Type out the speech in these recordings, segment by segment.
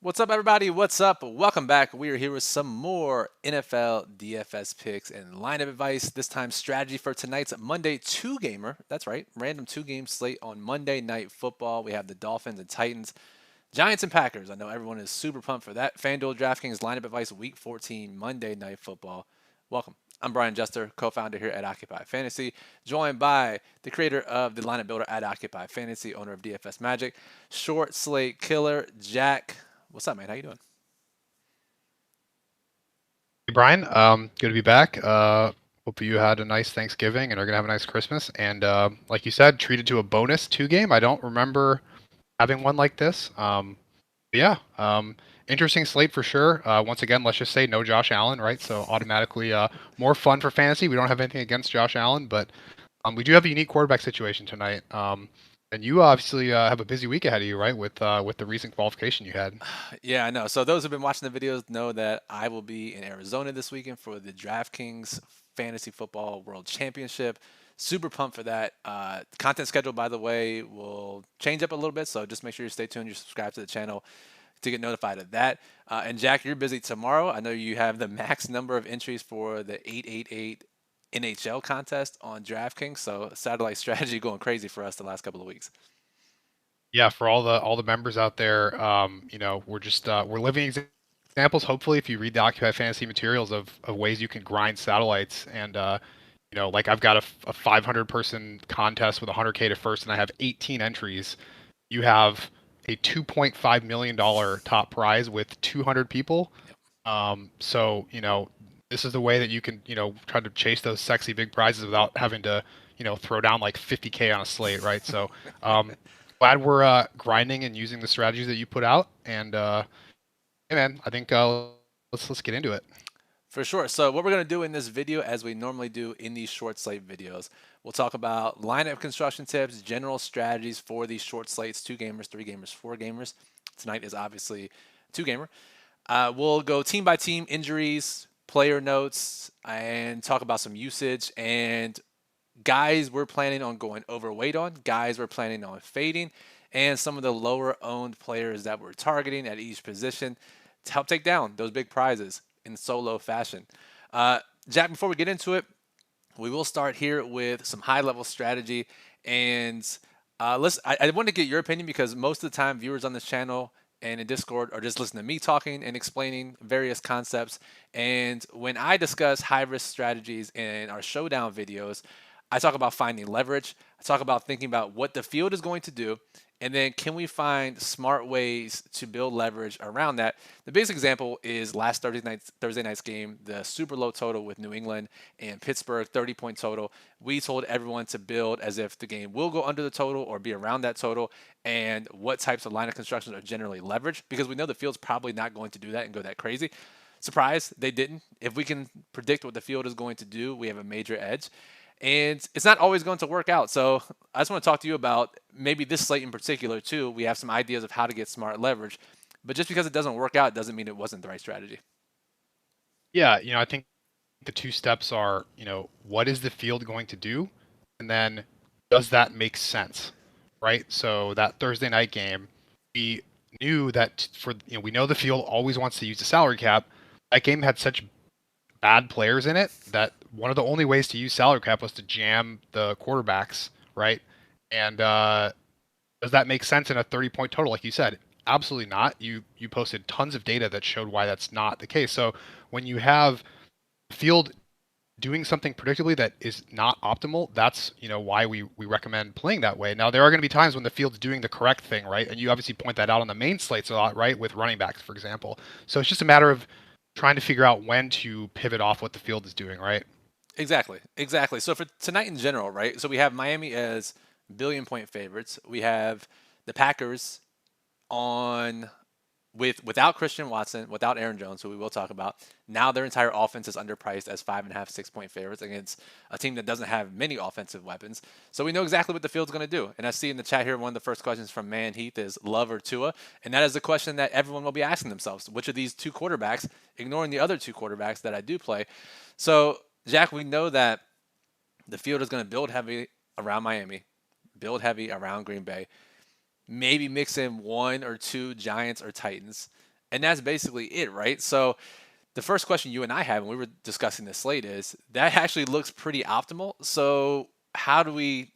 What's up, everybody? What's up? Welcome back. We are here with some more NFL DFS picks and lineup advice. This time, strategy for tonight's Monday two-gamer. That's right, random two-game slate on Monday Night Football. We have the Dolphins and Titans, Giants and Packers. I know everyone is super pumped for that. FanDuel DraftKings lineup advice, Week 14, Monday Night Football. Welcome. I'm Brian Jester, co-founder here at Occupy Fantasy, joined by the creator of the lineup builder at Occupy Fantasy, owner of DFS Magic, short slate killer, Jack. What's up, man? How you doing? Hey Brian, good to be back. Hope you had a nice Thanksgiving and are gonna have a nice Christmas. And like you said, treated to a bonus two game. I don't remember having one like this. Interesting slate for sure. Once again, let's just say no Josh Allen, right? So automatically more fun for fantasy. We don't have anything against Josh Allen, but we do have a unique quarterback situation tonight. And you obviously have a busy week ahead of you, right? With the recent qualification you had. Yeah, I know. So those who've been watching the videos know that I will be in Arizona this weekend for the DraftKings Fantasy Football World Championship. Super pumped for that. Content schedule, by the way, will change up a little bit, so just make sure you stay tuned. You subscribe to the channel to get notified of that. And Jack, you're busy tomorrow. I know you have the max number of entries for the 888 NHL contest on DraftKings, so satellite strategy going crazy for us the last couple of weeks. Yeah, for all the members out there, we're just we're living examples. Hopefully, if you read the Occupy Fantasy materials of ways you can grind satellites, and like I've got a 500 person contest with 100K to first, and I have 18 entries. You have a 2.5 million dollar top prize with 200 people. So this is the way that you can try to chase those sexy big prizes without having to throw down like 50K on a slate, right? So glad we're grinding and using the strategies that you put out. And hey, man, I think let's get into it. For sure. So what we're going to do in this video, as we normally do in these short slate videos, we'll talk about lineup construction tips, general strategies for these short slates, two gamers, three gamers, four gamers. Tonight is obviously two gamer. We'll go team by team, injuries, player notes, and talk about some usage and guys we're planning on going overweight on, guys we're planning on fading, and some of the lower owned players that we're targeting at each position to help take down those big prizes in solo fashion. Uh, Jack, before we get into it, we will start here with some high level strategy. And I want to get your opinion because most of the time, viewers on this channel and in Discord are just listening to me talking and explaining various concepts. And when I discuss high risk strategies in our showdown videos, I talk about finding leverage. I talk about thinking about what the field is going to do. And then can we find smart ways to build leverage around that? The biggest example is last Thursday night's game, the super low total with New England and Pittsburgh, 30-point total. We told everyone to build as if the game will go under the total or be around that total, and what types of line of constructions are generally leveraged because we know the field's probably not going to do that and go that crazy. Surprise, they didn't. If we can predict what the field is going to do, we have a major edge. And it's not always going to work out. So I just want to talk to you about maybe this slate in particular, too. We have some ideas of how to get smart leverage. But just because it doesn't work out doesn't mean it wasn't the right strategy. Yeah, I think the two steps are, what is the field going to do, and then does that make sense, right? So that Thursday night game, we knew that we know the field always wants to use the salary cap. That game had such bad players in it that one of the only ways to use salary cap was to jam the quarterbacks, right? And does that make sense in a 30-point total, like you said? Absolutely not. You posted tons of data that showed why that's not the case. So when you have the field doing something predictably that is not optimal, that's why we recommend playing that way. Now there are going to be times when the field's doing the correct thing, right? And you obviously point that out on the main slates a lot, right? With running backs, for example. So it's just a matter of trying to figure out when to pivot off what the field is doing, right? Exactly. Exactly. So for tonight in general, right? So we have Miami as billion point favorites. We have the Packers on without Christian Watson, without Aaron Jones, who we will talk about. Now their entire offense is underpriced as 5.5, 6 point favorites against a team that doesn't have many offensive weapons. So we know exactly what the field's going to do. And I see in the chat here one of the first questions from Man Heath is Love or Tua, and that is the question that everyone will be asking themselves: which of these two quarterbacks, ignoring the other two quarterbacks that I do play? So Jack, we know that the field is going to build heavy around Miami, build heavy around Green Bay, maybe mix in one or two Giants or Titans. And that's basically it, right? So the first question you and I had when we were discussing this slate is that actually looks pretty optimal. So how do we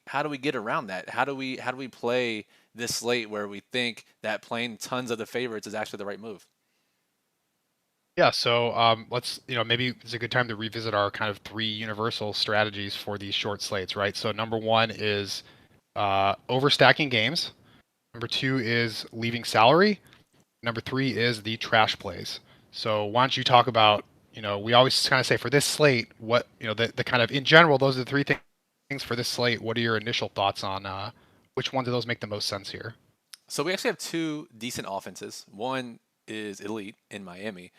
get around that? How do we play this slate where we think that playing tons of the favorites is actually the right move? Yeah, so let's, maybe it's a good time to revisit our kind of three universal strategies for these short slates, right? So number one is overstacking games. Number two is leaving salary. Number three is the trash plays. So why don't you talk about, we always kind of say for this slate, what, the kind of in general, those are the three things for this slate. What are your initial thoughts on which ones of those make the most sense here? So we actually have two decent offenses. One is elite in Miami,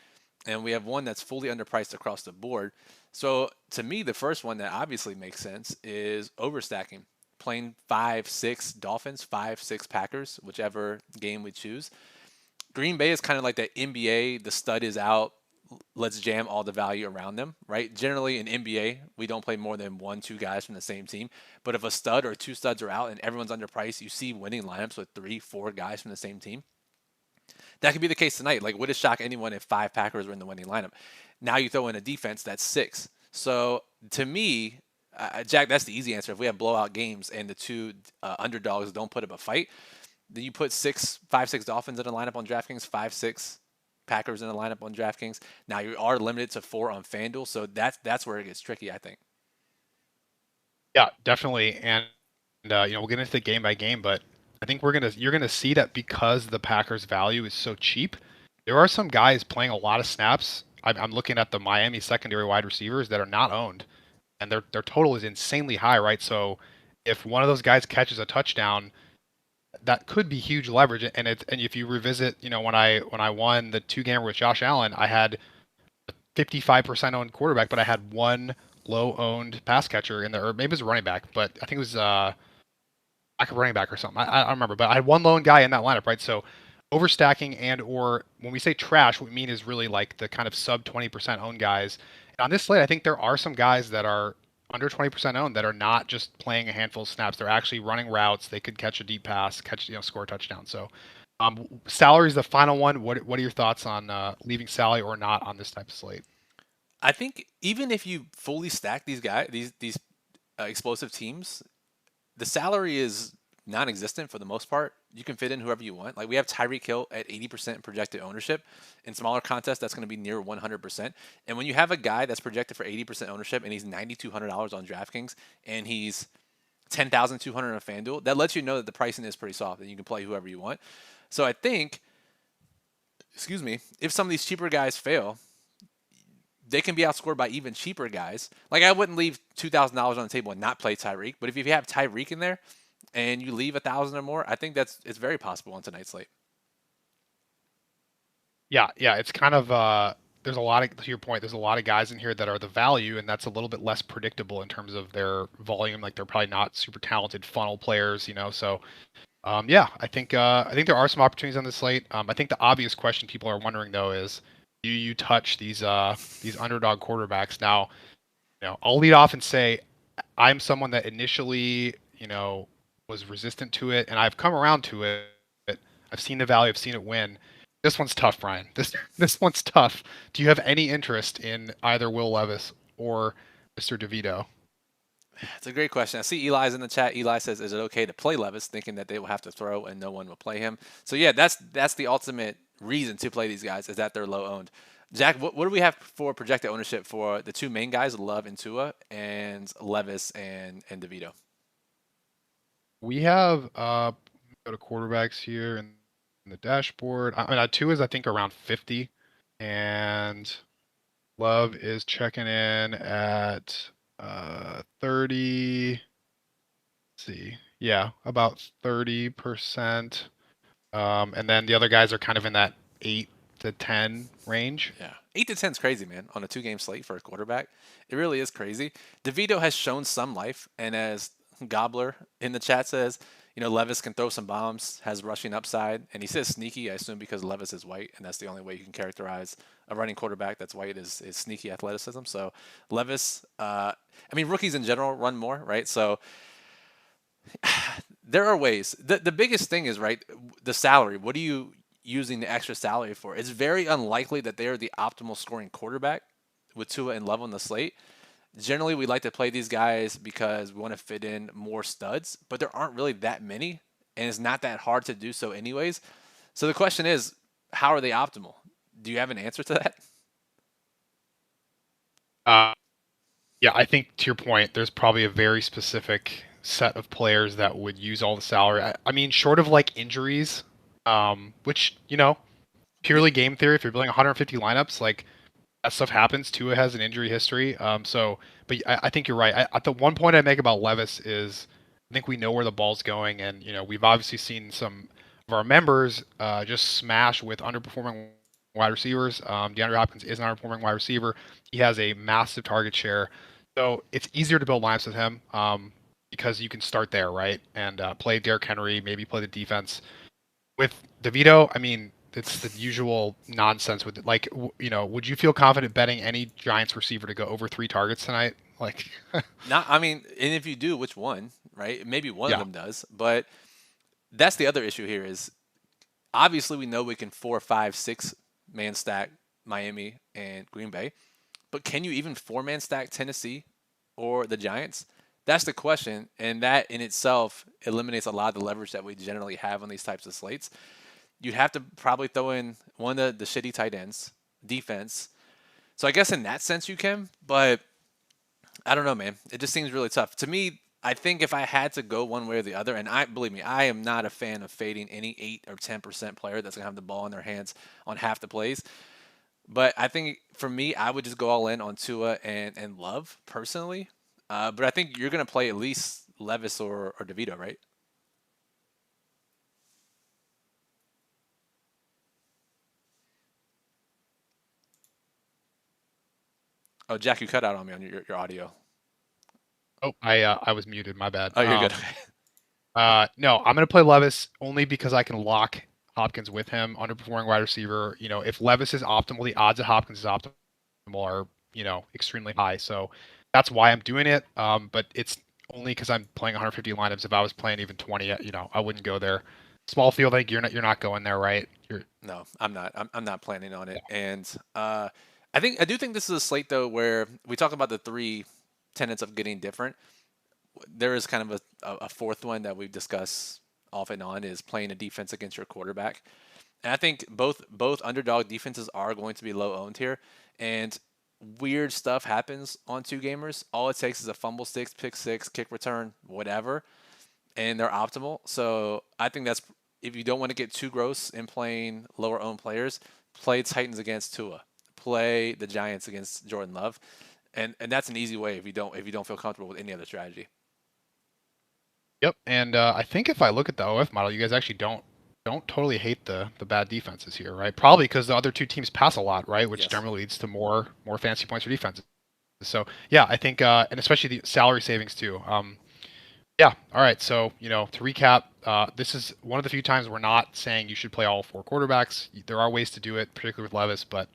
and we have one that's fully underpriced across the board. So to me, the first one that obviously makes sense is overstacking, playing 5-6 Dolphins, 5-6 Packers, whichever game we choose. Green Bay is kind of like the NBA. The stud is out. Let's jam all the value around them, right? Generally in NBA, we don't play more than one, two guys from the same team. But if a stud or two studs are out and everyone's underpriced, you see winning lineups with three, four guys from the same team. That could be the case tonight. Like, would it shock anyone if five Packers were in the winning lineup? Now you throw in a defense that's six. So to me, Jack, that's the easy answer. If we have blowout games and the two underdogs don't put up a fight, then you put 5-6 Dolphins in a lineup on DraftKings, 5-6 Packers in a lineup on DraftKings. Now you are limited to four on FanDuel, so that's where it gets tricky, I think. Yeah, definitely. And we'll get into the game by game, but I think you're gonna see that because the Packers' value is so cheap, there are some guys playing a lot of snaps. I'm looking at the Miami secondary wide receivers that are not owned, and their total is insanely high, right? So if one of those guys catches a touchdown, that could be huge leverage. And if you revisit, when I won the two gamer with Josh Allen, I had 55% owned quarterback, but I had one low owned pass catcher in there, or maybe it was a running back, but I think it was like a running back or something. I don't remember, but I had one lone guy in that lineup, right? So overstacking and or when we say trash, what we mean is really like the kind of sub 20% owned guys. And on this slate, I think there are some guys that are under 20% owned that are not just playing a handful of snaps. They're actually running routes. They could catch a deep pass, score a touchdown. So salary is the final one. What are your thoughts on leaving salary or not on this type of slate? I think even if you fully stack these guys, these explosive teams, the salary is non-existent for the most part. You can fit in whoever you want. Like we have Tyreek Hill at 80% projected ownership. In smaller contests, that's going to be near 100%. And when you have a guy that's projected for 80% ownership and he's $9,200 on DraftKings and he's 10,200 on FanDuel, that lets you know that the pricing is pretty soft and you can play whoever you want. So I think, excuse me, if some of these cheaper guys fail, they can be outscored by even cheaper guys. Like I wouldn't leave $2,000 on the table and not play Tyreek, but if you have Tyreek in there and you leave 1,000 or more, I think it's very possible on tonight's slate. Yeah, it's kind of there's a lot of to your point, there's a lot of guys in here that are the value, and that's a little bit less predictable in terms of their volume. Like they're probably not super talented funnel players, So yeah, I think there are some opportunities on the slate. I think the obvious question people are wondering though is, do you touch these underdog quarterbacks? Now, I'll lead off and say I'm someone that initially, was resistant to it, and I've come around to it. I've seen the value, I've seen it win. This one's tough, Brian. This one's tough. Do you have any interest in either Will Levis or Mr. DeVito? It's a great question. I see Eli's in the chat. Eli says, "Is it okay to play Levis?" Thinking that they will have to throw and no one will play him. So yeah, that's the ultimate reason to play these guys is that they're low owned. Jack, what do we have for projected ownership for the two main guys, Love and Tua, and Levis and DeVito? We have go to quarterbacks here in the dashboard. I mean, two is I think around 50, and Love is checking in at 30. Let's see, yeah, about 30%. And then the other guys are kind of in that 8 to 10 range. Yeah, 8 to 10 is crazy, man. On a two-game slate for a quarterback, it really is crazy. DeVito has shown some life, and as Gobbler in the chat says, Levis can throw some bombs, has rushing upside, and he says sneaky. I assume because Levis is white, and that's the only way you can characterize a running quarterback that's white is sneaky athleticism. So Levis, I mean, rookies in general run more, right? So there are ways. The biggest thing is right the salary. What do you using the extra salary for. It's very unlikely that they're the optimal scoring quarterback with Tua and Love on the slate. Generally, we like to play these guys because we want to fit in more studs, but there aren't really that many, and it's not that hard to do so, anyways. So the question is, how are they optimal? Do you have an answer to that? Uh, yeah, I think to your point, there's probably a very specific set of players that would use all the salary. I mean, short of like injuries, which purely game theory. If you're building 150 lineups, like that stuff happens. Tua has an injury history. But I think you're right. At the one point I make about Levis is, I think we know where the ball's going, and we've obviously seen some of our members just smash with underperforming wide receivers. DeAndre Hopkins is an underperforming wide receiver. He has a massive target share, so it's easier to build lineups with him because you can start there, right, and play Derrick Henry, maybe play the defense. With DeVito, I mean, it's the usual nonsense with it. Like, would you feel confident betting any Giants receiver to go over 3 targets tonight? Like, Not, I mean, and if you do, which one, right? Maybe one of yeah, them does, but that's the other issue here is obviously we know we can 4, 5, 6 man stack Miami and Green Bay, but can you even 4 man stack Tennessee or the Giants? That's the question, and that in itself eliminates a lot of the leverage that we generally have on these types of slates. You'd have to probably throw in one of the shitty tight ends, defense. So I guess in that sense you can, but I don't know, man. It just seems really tough. To me, I think if I had to go one way or the other, and I believe me, I am not a fan of fading any 8 or 10% player that's gonna have the ball in their hands on half the plays. But I think for me, I would just go all in on Tua and Love personally. But I think you're gonna play at least Levis or DeVito, right? Oh, Jack, you cut out on me on your audio. oh, I was muted. My bad. Oh, you're good. No, I'm gonna play Levis only because I can lock Hopkins with him, underperforming wide receiver. If Levis is optimal, the odds that Hopkins is optimal are extremely high. So that's why I'm doing it. But it's only because I'm playing 150 lineups. If I was playing even 20, I wouldn't go there. Small field, like you're not going there, right? No, I'm not. I'm not planning on it. And I do think this is a slate though where we talk about the three tenets of getting different. There is kind of a fourth one that we've discussed off and on is playing a defense against your quarterback. And I think both underdog defenses are going to be low owned here. And weird stuff happens on two gamers. All it takes is a fumble six, pick six, kick return, whatever, and they're optimal. So I think that's if you don't want to get too gross in playing lower owned players, play Titans against Tua, play the Giants against Jordan Love, and that's an easy way if you don't feel comfortable with any other strategy. Yep. And I think if I look at the OF model, you guys actually don't totally hate the bad defenses here, right? Probably because the other two teams pass a lot, right? Which Yes, generally leads to more fancy points for defenses. So yeah, I think and especially the salary savings too. Yeah. All right. So to recap, this is one of the few times we're not saying you should play all 4 quarterbacks. There are ways to do it, particularly with Levis, but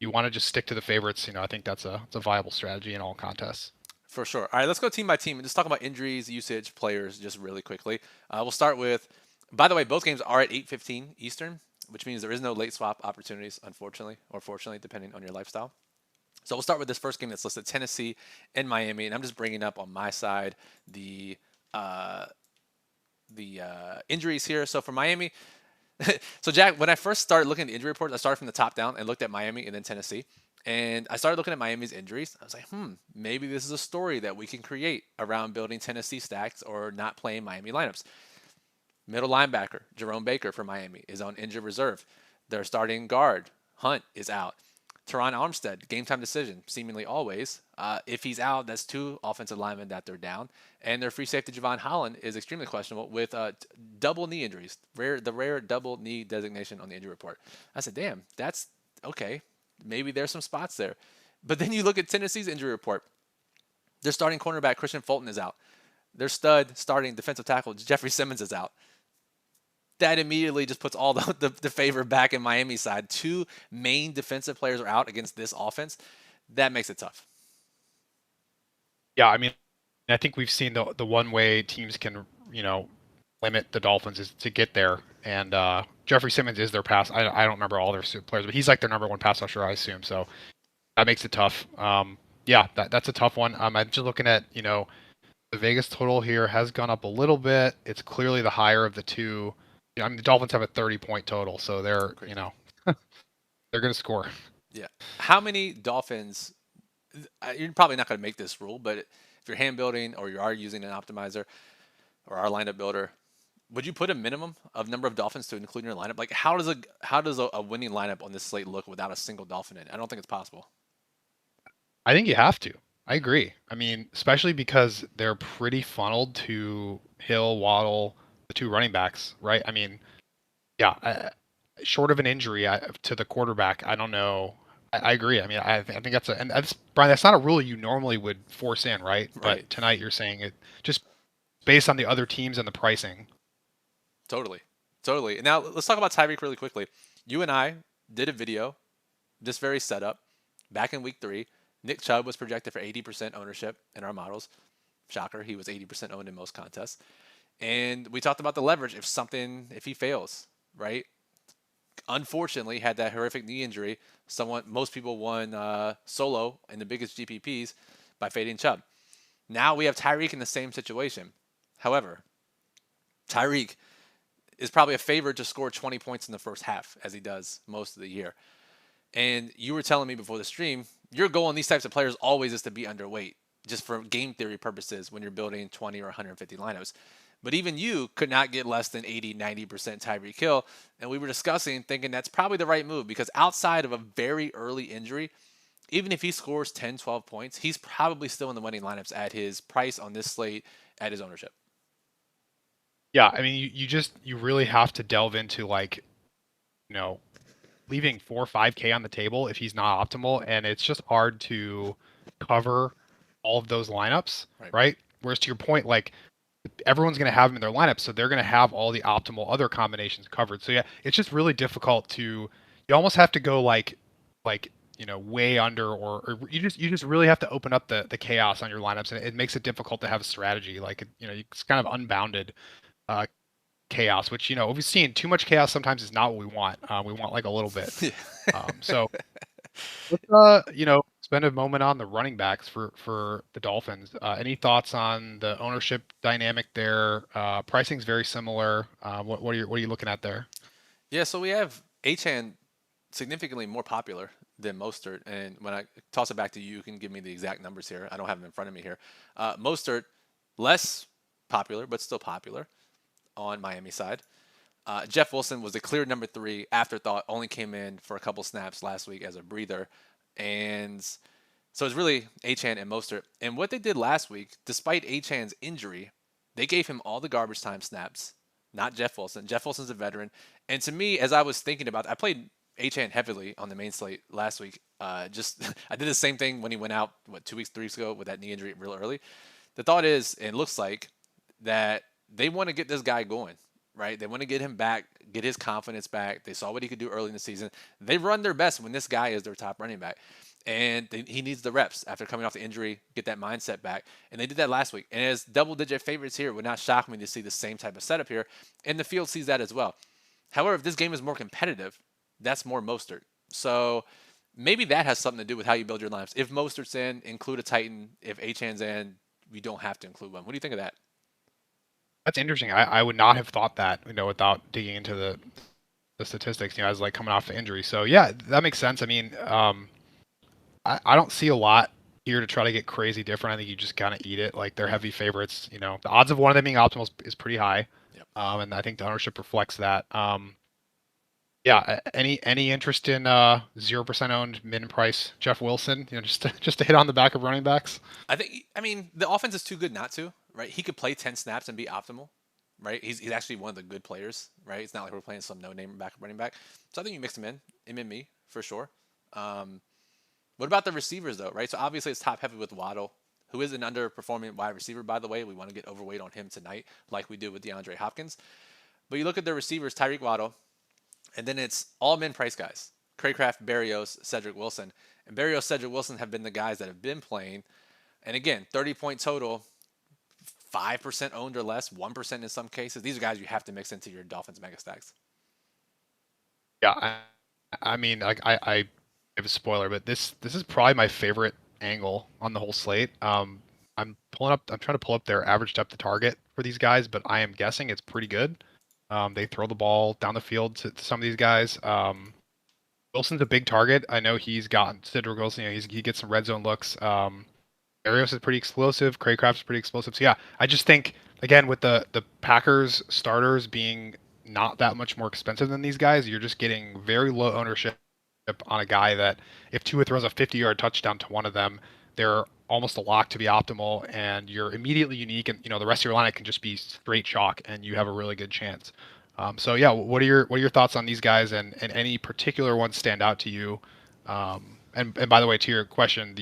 you want to just stick to the favorites. I think it's a viable strategy in all contests. for sure. All right, let's go team by team and just talk about injuries, usage, players, just really quickly. We'll start with. By the way, both games are at 8:15 Eastern, which means there is no late swap opportunities, unfortunately, or fortunately, depending on your lifestyle. So we'll start with this first game that's listed: Tennessee and Miami, and I'm just bringing up on my side the uh, injuries here. So for Miami, so Jack, when I first started looking at the injury reports, I started from the top down and looked at Miami and then Tennessee. And I started looking at Miami's injuries. I was like, maybe this is a story that we can create around building Tennessee stacks or not playing Miami lineups. Middle linebacker, Jerome Baker for Miami, is on injured reserve. Their starting guard, Hunt, is out. Teron Armstead, game time decision, seemingly always. If he's out, that's 2 offensive linemen that they're down. And their free safety, Javon Holland, is extremely questionable with double knee injuries, the rare double knee designation on the injury report. I said, damn, that's okay. Maybe there's some spots there. But then you look at Tennessee's injury report. Their starting cornerback, Christian Fulton, is out. Their stud starting defensive tackle, Jeffrey Simmons, is out. That immediately just puts all the favor back in Miami's side. 2 main defensive players are out against this offense. That makes it tough. Yeah, I mean, I think we've seen the one way teams can limit the Dolphins is to get there. And Jeffrey Simmons is their pass. I don't remember all their players, but he's like their number one pass rusher, I assume. So that makes it tough. Yeah, that's a tough one. I'm just looking at, the Vegas total here has gone up a little bit. It's clearly the higher of the two. I mean, the Dolphins have a 30-point total, so they're, Crazy. they're going to score. Yeah. How many Dolphins? You're probably not going to make this rule, but if you're hand building or you are using an optimizer or our lineup builder, would you put a minimum of number of Dolphins to include in your lineup? Like, how does a winning lineup on this slate look without a single Dolphin in it? I don't think it's possible. I think you have to. I agree. I mean, especially because they're pretty funneled to Hill, Waddle, the two running backs, right? I mean, yeah, short of an injury to the quarterback, I don't know. I agree. I mean, I think and that's Brian. That's not a rule you normally would force in, right? Right. But tonight you're saying it just based on the other teams and the pricing. Totally. Totally. Now let's talk about Tyreek really quickly. You and I did a video, this very setup, back in week 3. Nick Chubb was projected for 80% ownership in our models. Shocker, he was 80% owned in most contests. And we talked about the leverage if he fails, right? Unfortunately, had that horrific knee injury. Most people won solo in the biggest GPPs by fading Chubb. Now we have Tyreek in the same situation. However, Tyreek is probably a favorite to score 20 points in the first half, as he does most of the year. And you were telling me before the stream, your goal in these types of players always is to be underweight, just for game theory purposes when you're building 20 or 150 lineups. But even you could not get less than 80, 90% Tyreek Hill. And we were discussing, thinking that's probably the right move because outside of a very early injury, even if he scores 10, 12 points, he's probably still in the winning lineups at his price on this slate, at his ownership. Yeah, I mean, you really have to delve into like, you know, leaving 4 or 5K on the table if he's not optimal, and it's just hard to cover all of those lineups, Right. right? Whereas to your point, like everyone's going to have him in their lineup, so they're going to have all the optimal other combinations covered. So yeah, it's just really difficult to. You almost have to go like way under, or you just really have to open up the chaos on your lineups, and it makes it difficult to have a strategy. Like it's kind of unbounded uh, chaos, which we've seen too much chaos sometimes is not what we want. We want like a little bit. So let's spend a moment on the running backs for the Dolphins. Any thoughts on the ownership dynamic there? Pricing's very similar. What are you looking at there? Yeah, so we have Achan significantly more popular than Mostert. And when I toss it back to you, you can give me the exact numbers here. I don't have them in front of me here. Mostert, less popular, but still popular on Miami side. Jeff Wilson was the clear number 3 afterthought, only came in for a couple snaps last week as a breather. And so it's really Achan and Mostert. And what they did last week, despite Achan's injury, they gave him all the garbage time snaps, not Jeff Wilson. Jeff Wilson's a veteran. And to me, as I was thinking about, I played Achan heavily on the main slate last week. I did the same thing when he went out, 2 weeks, 3 weeks ago with that knee injury real early. The thought is, and it looks like, that they want to get this guy going, right? They want to get him back, get his confidence back. They saw what he could do early in the season. They run their best when this guy is their top running back. And he needs the reps after coming off the injury, get that mindset back. And they did that last week. And as double-digit favorites here, it would not shock me to see the same type of setup here. And the field sees that as well. However, if this game is more competitive, that's more Mostert. So maybe that has something to do with how you build your lineups. If Mostert's in, include a Titan. If Achan's in, we don't have to include one. What do you think of that? That's interesting. I would not have thought that, without digging into the statistics, as like coming off the injury. So yeah, that makes sense. I mean, I don't see a lot here to try to get crazy different. I think you just kind of eat it. Like they're heavy favorites. The odds of one of them being optimal is pretty high. Yep. And I think the ownership reflects that. Yeah. Any interest in 0% owned min price Jeff Wilson? Just to hit on the back of running backs. I mean, the offense is too good not to, right? He could play 10 snaps and be optimal, right? He's actually one of the good players, right? It's not like we're playing some no-name backup running back. So I think you mix him in me for sure. What about the receivers though, right? So obviously it's top heavy with Waddle, who is an underperforming wide receiver, by the way. We want to get overweight on him tonight, like we do with DeAndre Hopkins. But you look at their receivers, Tyreek Waddle, and then it's all min price guys. Craycraft, Berrios, Cedric Wilson. And Berrios, Cedric Wilson have been the guys that have been playing. And again, 30-point total, 5% owned or less, 1% in some cases. These are guys you have to mix into your Dolphins mega stacks. Yeah, I mean, like I have a spoiler, but this is probably my favorite angle on the whole slate. I'm trying to pull up their average depth to target for these guys, but I am guessing it's pretty good. They throw the ball down the field to some of these guys. Wilson's a big target. I know he's gotten Cedric Wilson. He gets some red zone looks. Arios is pretty explosive. Craycraft's pretty explosive. So yeah, I just think again with the Packers starters being not that much more expensive than these guys, you're just getting very low ownership on a guy that if Tua throws a 50-yard touchdown to one of them, they're almost a lock to be optimal, and you're immediately unique, and the rest of your lineup can just be straight chalk, and you have a really good chance. So yeah, what are your thoughts on these guys, and any particular ones stand out to you? And by the way, to your question,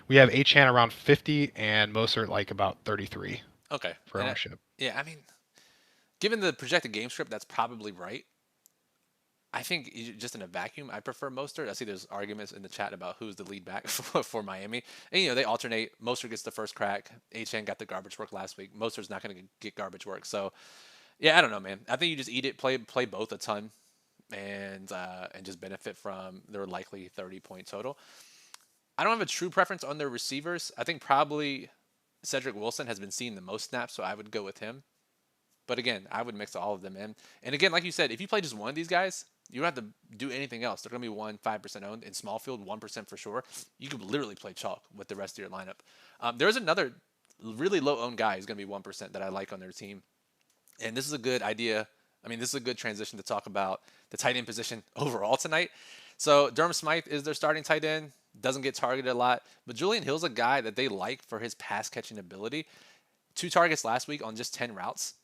we have Achan around 50 and Mostert like about 33 Okay. for ownership. Yeah, I mean, given the projected game script, that's probably right. I think just in a vacuum, I prefer Mostert. I see there's arguments in the chat about who's the lead back for Miami. And, they alternate. Mostert gets the first crack. HN got the garbage work last week. Mostert's not going to get garbage work. So, yeah, I don't know, man. I think you just eat it, play both a ton, and just benefit from their likely 30-point total. I don't have a true preference on their receivers. I think probably Cedric Wilson has been seeing the most snaps, so I would go with him. But again, I would mix all of them in. And again, like you said, if you play just one of these guys, you don't have to do anything else. They're going to be 5% owned. In small field, 1% for sure. You could literally play chalk with the rest of your lineup. There's another really low owned guy who's going to be 1% that I like on their team. And this is a good idea. I mean, this is a good transition to talk about the tight end position overall tonight. So Durham Smythe is their starting tight end. Doesn't get targeted a lot. But Julian Hill's a guy that they like for his pass catching ability. 2 targets last week on just 10 routes.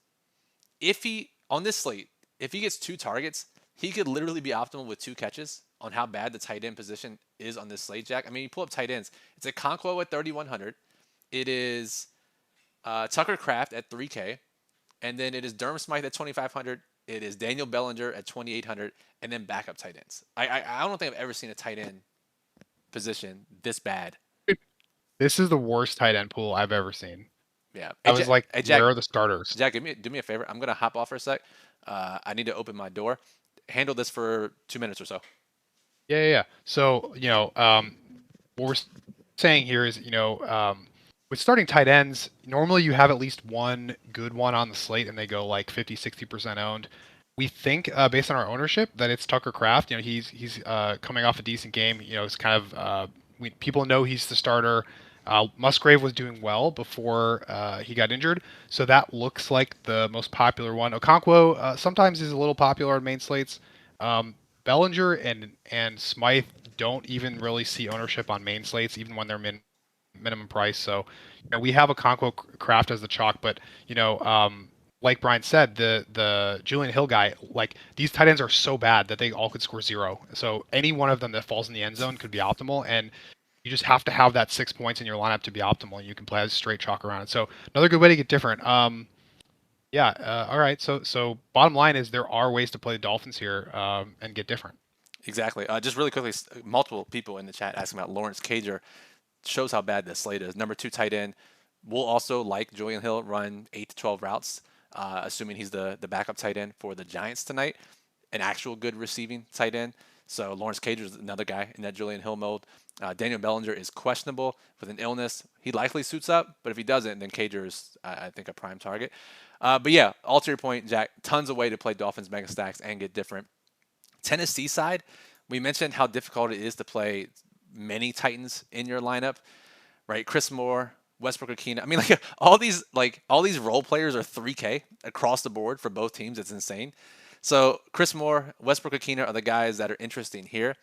If he, on this slate, if he gets 2 targets, he could literally be optimal with 2 catches on how bad the tight end position is on this slate, Jack. I mean, you pull up tight ends. It's a Conquo at 3,100. It is Tucker Kraft at 3K. And then it is Durham Smythe at 2,500. It is Daniel Bellinger at 2,800. And then backup tight ends. I don't think I've ever seen a tight end position this bad. This is the worst tight end pool I've ever seen. Yeah. I was like, Jack, where are the starters? Jack, do me a favor. I'm gonna hop off for a sec. I need to open my door. Handle this for 2 minutes or so. Yeah. So, what we're saying here is, with starting tight ends, normally you have at least one good one on the slate and they go like 50, 60% owned. We think, based on our ownership, that it's Tucker Kraft. He's coming off a decent game. It's kind of, people know he's the starter. Musgrave was doing well before he got injured, so that looks like the most popular one. Okonkwo sometimes is a little popular on main slates. Bellinger and Smythe don't even really see ownership on main slates, even when they're minimum price. So we have Okonkwo Kraft as the chalk, but like Brian said, the Julian Hill guy, like these tight ends are so bad that they all could score 0. So any one of them that falls in the end zone could be optimal, and you just have to have that 6 points in your lineup to be optimal, and you can play as straight chalk around it. So another good way to get different. All right. So bottom line is there are ways to play the Dolphins here and get different. Exactly. Just really quickly, multiple people in the chat asking about Lawrence Cager. Shows how bad this slate is. Number 2 tight end. We'll also, like Julian Hill, run 8 to 12 routes, assuming he's the backup tight end for the Giants tonight. An actual good receiving tight end. So Lawrence Cager is another guy in that Julian Hill mode. Daniel Bellinger is questionable with an illness. He likely suits up, but if he doesn't, then Cager is, I think, a prime target. But yeah, all to your point, Jack, tons of way to play Dolphins mega stacks and get different. Tennessee side, we mentioned how difficult it is to play many Titans in your lineup, right? Chris Moore, Westbrook Akina. I mean, all these role players are 3K across the board for both teams. It's insane. So Chris Moore, Westbrook Akina are the guys that are interesting here.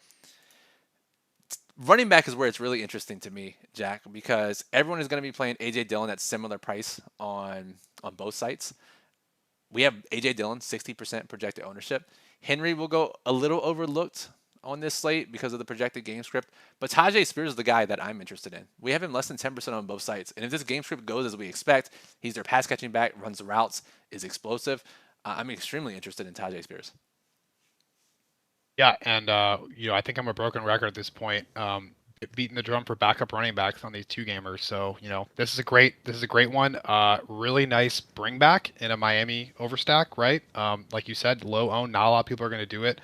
Running back is where it's really interesting to me, Jack, because everyone is going to be playing AJ Dillon at similar price on both sites. We have AJ Dillon, 60% projected ownership. Henry will go a little overlooked on this slate because of the projected game script, but Tajay Spears is the guy that I'm interested in. We have him less than 10% on both sites, and if this game script goes as we expect, he's their pass catching back, runs the routes, is explosive. I'm extremely interested in Tajay Spears. Yeah, and I think I'm a broken record at this point. beating the drum for backup running backs on these two gamers. So this is a great one. Really nice bring back in a Miami overstack, right? Like you said, low owned. Not a lot of people are going to do it.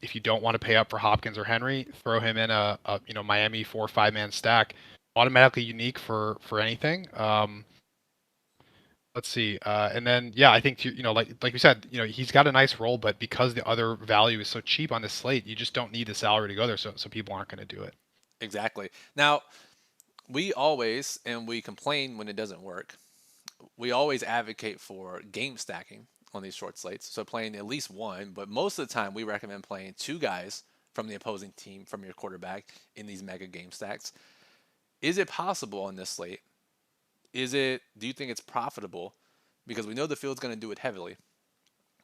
If you don't want to pay up for Hopkins or Henry, throw him in a Miami 4 or 5 man stack. Automatically unique for anything. Let's see. And then I think like you said, he's got a nice role, but because the other value is so cheap on this slate, you just don't need the salary to go there. So people aren't going to do it. Exactly. Now, we always, and we complain when it doesn't work, we always advocate for game stacking on these short slates. So playing at least one, but most of the time we recommend playing two guys from the opposing team from your quarterback in these mega game stacks. Is it possible on this slate? Do you think it's profitable? Because we know the field's going to do it heavily.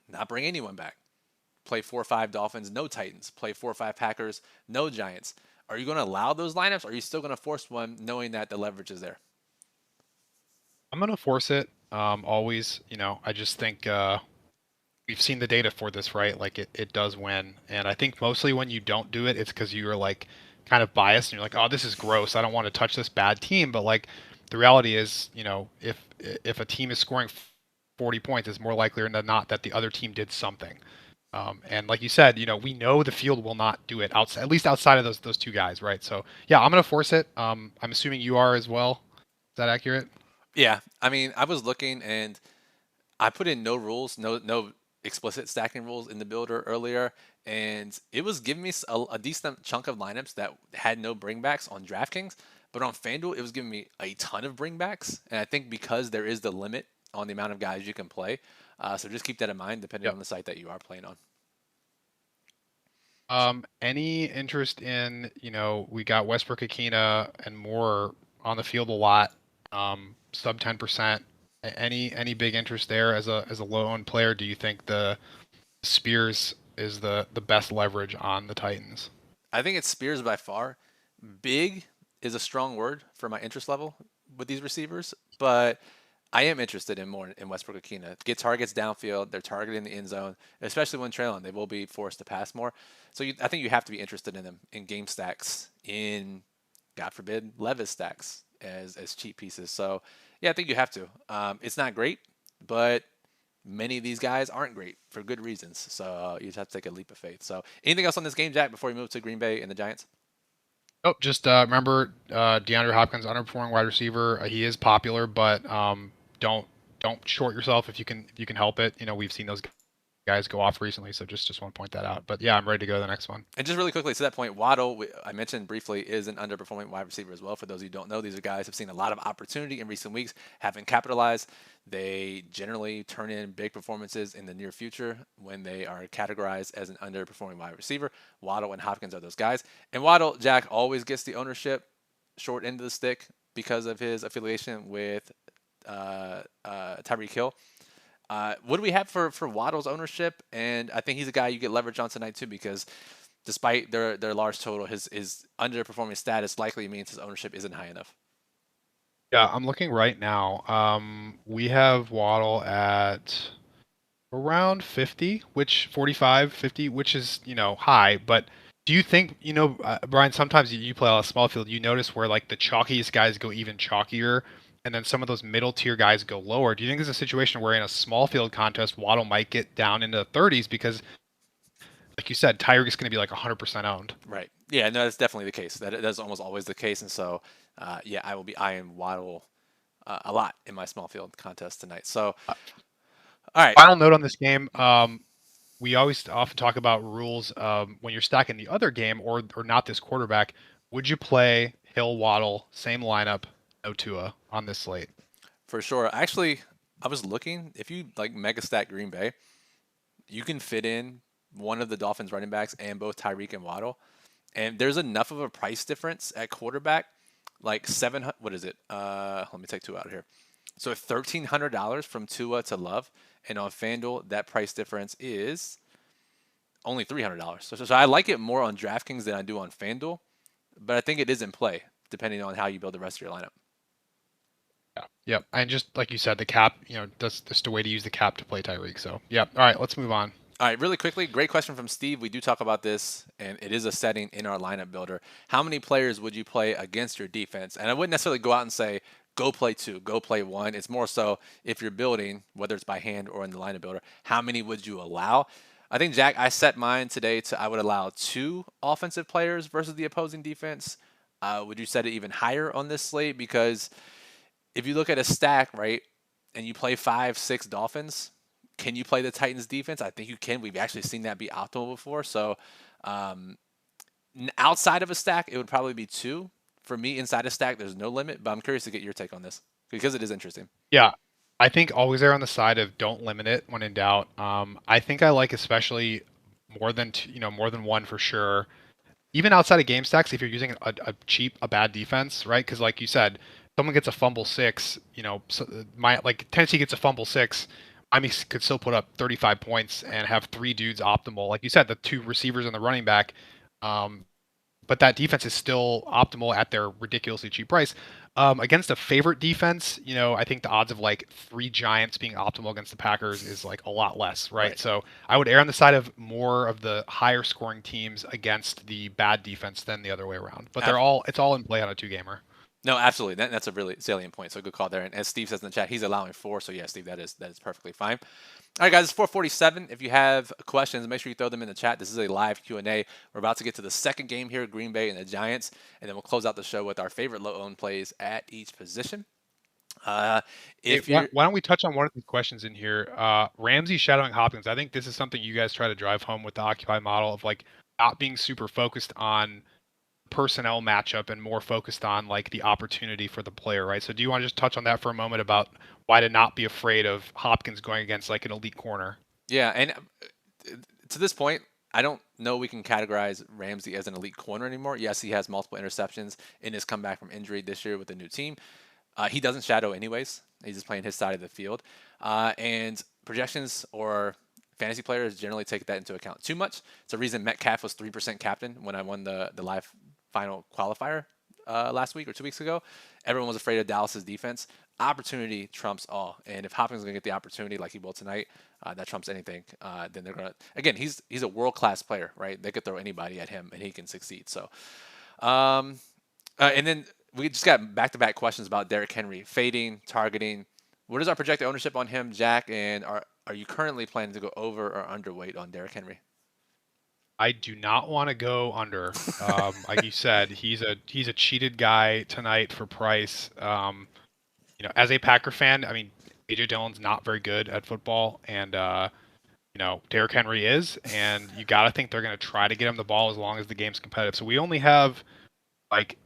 Not bring anyone back. Play 4 or 5 Dolphins, no Titans. Play 4 or 5 Packers, no Giants. Are you going to allow those lineups? Or are you still going to force one knowing that the leverage is there? I'm going to force it. Always, I just think we've seen the data for this, right? Like it does win. And I think mostly when you don't do it, it's because you're like kind of biased and you're like, oh, this is gross. I don't want to touch this bad team. But like the reality is, if a team is scoring 40 points, it's more likely than not that the other team did something. And like you said, we know the field will not do it outside, at least outside of those two guys, right? So yeah, I'm gonna force it. I'm assuming you are as well. Is that accurate? Yeah. I mean, I was looking and I put in no rules, no explicit stacking rules in the builder earlier, and it was giving me a decent chunk of lineups that had no bringbacks on DraftKings, but on FanDuel it was giving me a ton of bringbacks, and I think because there is the limit on the amount of guys you can play, so just keep that in mind depending Yep. on the site that you are playing on. Any interest in, we got Westbrook, Akina, and more on the field a lot, sub 10%. Any big interest there as a low owned player? Do you think the Spears is the best leverage on the Titans? I think it's Spears by far. Big is a strong word for my interest level with these receivers, but I am interested in more in Westbrook Akina. Get targets downfield. They're targeting the end zone, especially when trailing. They will be forced to pass more. So I think you have to be interested in them in game stacks, in God forbid Levis stacks as cheap pieces. So yeah, I think you have to. It's not great, but many of these guys aren't great for good reasons. So you just have to take a leap of faith. So anything else on this game, Jack, before we move to Green Bay and the Giants? Oh, just remember DeAndre Hopkins, underperforming wide receiver. He is popular, but don't don't short yourself if you can help it. We've seen those guys go off recently, so just want to point that out. But yeah, I'm ready to go to the next one. And just really quickly to that point, Waddle, I mentioned briefly, is an underperforming wide receiver as well. For those who don't know, these are guys who have seen a lot of opportunity in recent weeks, haven't capitalized. They generally turn in big performances in the near future when they are categorized as an underperforming wide receiver. Waddle and Hopkins are those guys. And Waddle, Jack, always gets the ownership short end of the stick because of his affiliation with Tyreek Hill. What do we have for Waddle's ownership? And I think he's a guy you get leverage on tonight too, because despite their large total, his underperforming status likely means his ownership isn't high enough. Yeah, I'm looking right now. We have Waddle at around 50, which 45, 50, which is, high. But do you think, Brian, sometimes you play a lot of small field, you notice where like the chalkiest guys go even chalkier, and then some of those middle tier guys go lower. Do you think there's a situation where in a small field contest, Waddle might get down into the 30s because, like you said, Tyreek is going to be like 100% owned? Right. Yeah, no, that's definitely the case. That's almost always the case. And so, yeah, I will be eyeing Waddle a lot in my small field contest tonight. So, all right. Final note on this game. We always often talk about rules when you're stacking the other game or not this quarterback. Would you play Hill, Waddle, same lineup, no Tua on this slate? For sure. Actually, I was looking. If you like mega stack Green Bay, you can fit in one of the Dolphins running backs and both Tyreek and Waddle. And there's enough of a price difference at quarterback, like what is it? Let me take two out of here. So $1,300 from Tua to Love, and on FanDuel that price difference is only $300. So I like it more on DraftKings than I do on FanDuel, but I think it is in play depending on how you build the rest of your lineup. Yeah. Yep. And just like you said, the cap, that's just a way to use the cap to play Tyreek. So, yeah. All right, let's move on. All right, really quickly, great question from Steve. We do talk about this, and it is a setting in our lineup builder. How many players would you play against your defense? And I wouldn't necessarily go out and say, go play two, go play one. It's more so if you're building, whether it's by hand or in the lineup builder, how many would you allow? I think, Jack, I set mine today to I would allow two offensive players versus the opposing defense. Would you set it even higher on this slate? Because if you look at a stack, right, and you play 5, 6 Dolphins, can you play the Titans defense? I think you can. We've actually seen that be optimal before. So um, outside of a stack, it would probably be two. For me, inside a stack, there's no limit. But I'm curious to get your take on this because it is interesting. Yeah, I think always err on the side of don't limit it when in doubt. I think I like especially more than more than one for sure. Even outside of game stacks, if you're using a bad defense, right? Because like you said, someone gets a fumble six, like Tennessee gets a fumble six. Miami could still put up 35 points and have three dudes optimal. Like you said, the two receivers and the running back. Um, but that defense is still optimal at their ridiculously cheap price. Against a favorite defense, I think the odds of like three Giants being optimal against the Packers is like a lot less, right? Right. So I would err on the side of more of the higher scoring teams against the bad defense than the other way around. But it's all in play on a two gamer. No, absolutely. That's a really salient point. So good call there. And as Steve says in the chat, he's allowing four. So yeah, Steve, that is perfectly fine. All right, guys, it's 4:47. If you have questions, make sure you throw them in the chat. This is a live Q&A. We're about to get to the second game here, Green Bay and the Giants, and then we'll close out the show with our favorite low-owned plays at each position. Uh, Hey, if you're why don't we touch on one of these questions in here? Ramsey shadowing Hopkins. I think this is something you guys try to drive home with the Occupy model of like not being super focused on personnel matchup and more focused on like the opportunity for the player, right? So do you want to just touch on that for a moment about why to not be afraid of Hopkins going against like an elite corner? yeah, and to this point, I don't know we can categorize Ramsey as an elite corner anymore. Yes, he has multiple interceptions in his comeback from injury this year with the new team. He doesn't shadow anyways. He's just playing his side of the field. And projections or fantasy players generally take that into account too much. It's a reason Metcalf was 3% captain when I won the live final qualifier last week or 2 weeks ago. Everyone was afraid of Dallas's defense. Opportunity trumps all. And if Hopkins is going to get the opportunity like he will tonight, that trumps anything. Then they're going to, again, he's a world-class player, right? They could throw anybody at him and he can succeed. So, and then we just got back-to-back questions about Derrick Henry fading, targeting. What is our projected ownership on him, Jack? And are you currently planning to go over or underweight on Derrick Henry? I do not want to go under. Like you said, he's a cheated guy tonight for price. As a Packer fan, I mean, AJ Dillon's not very good at football, and Derrick Henry is, and you got to think they're going to try to get him the ball as long as the game's competitive. So we only have like